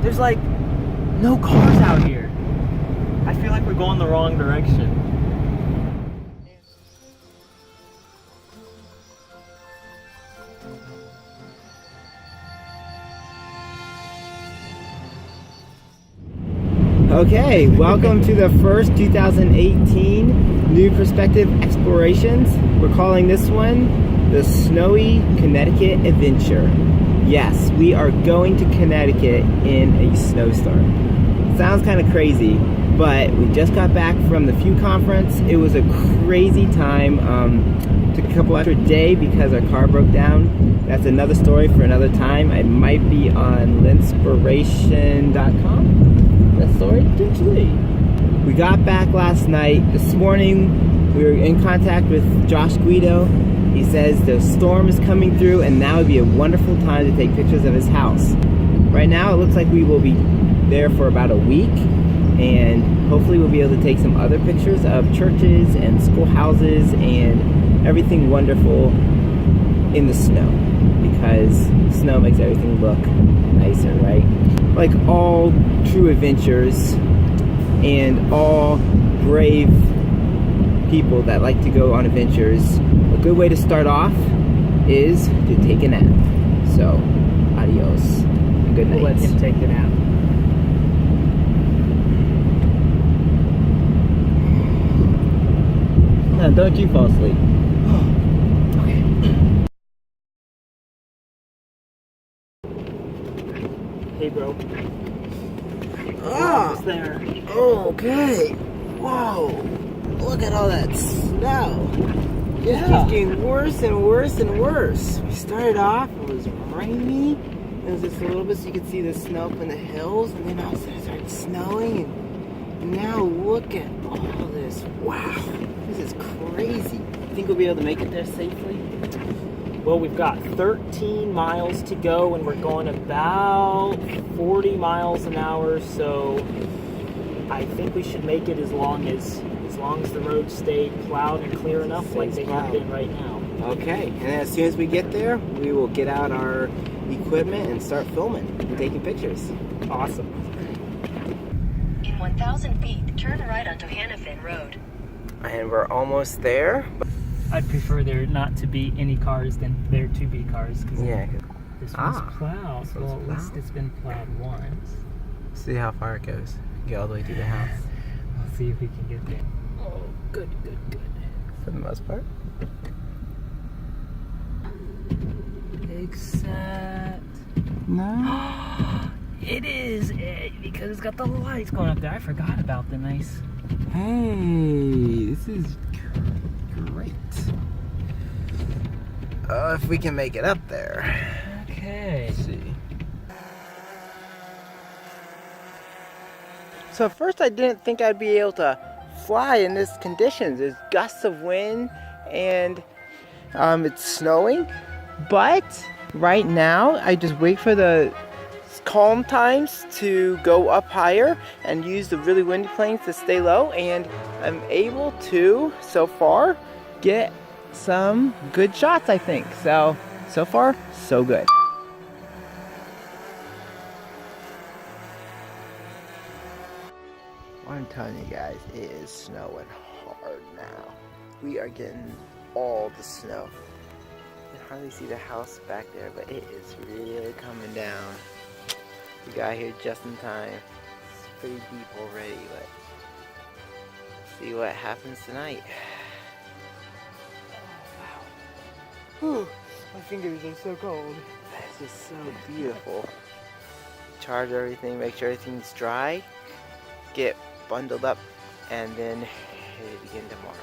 There's like no cars out here. I feel like we're going the wrong direction. Okay, welcome to the first 2018 New Perspective Explorations. We're calling this one the Snowy Connecticut Adventure. Yes, we are going to Connecticut in a snowstorm. Sounds kind of crazy, but we just got back from the FEW conference. It was a crazy time. Took a couple extra days because our car broke down. That's another story for another time. I might be on linspiration.com. That story potentially. We got back last night. This morning we were in contact with Josh Guido. He says the storm is coming through and now would be a wonderful time to take pictures of his house. Right now it looks like we will be there for about a week, and hopefully we'll be able to take some other pictures of churches and schoolhouses and everything wonderful in the snow, because snow makes everything look nicer, right? Like all true adventures and all brave people that like to go on adventures, a good way to start off is to take a nap. So, adios. Good night. We'll let him take the nap. No, don't you fall asleep. Hey, bro. Ah, There. okay. Whoa. Look at all that snow. It Yeah. keeps getting worse and worse and worse. We started off, it was rainy. It was just a little bit so you could see the snow up in the hills, and then all of a sudden it started snowing, and now look at all this. Wow. This is crazy. Think we'll be able to make it there safely? Well, we've got 13 miles to go, and we're going about 40 miles an hour, so I think we should make it as long as the roads stay plowed and clear enough like they have been right now. Okay, and then as soon as we get there, we will get out our equipment and start filming and taking pictures. Awesome. In 1,000 feet, turn right onto Hannafin Road. And we're almost there. I'd prefer there not to be any cars than there to be cars. Cause Yeah. this one's Ah, plowed. this one's Well, at least plowed. it's been plowed once. See how far it goes. Get all the way to the house. Let's see if we can get there. Oh, good, good, good. For the most part. Except... No. It is, because it's got the lights going up there. I forgot about the nice... Hey, this is great. If we can make it up there. Okay. Let's see. So at first I didn't think I'd be able to fly in this conditions. There's gusts of wind and it's snowing. But right now I just wait for the calm times to go up higher and use the really windy planes to stay low, and I'm able to, so far, get some good shots, I think. So far, so good. What I'm telling you guys, it is snowing hard now. We are getting all the snow. You can hardly see the house back there, but it is really coming down. We got here just in time. It's pretty deep already, but see what happens tonight. Oh, wow. My fingers are so cold. It's just so beautiful. Charge everything, make sure everything's dry, get bundled up, and then hit it again tomorrow.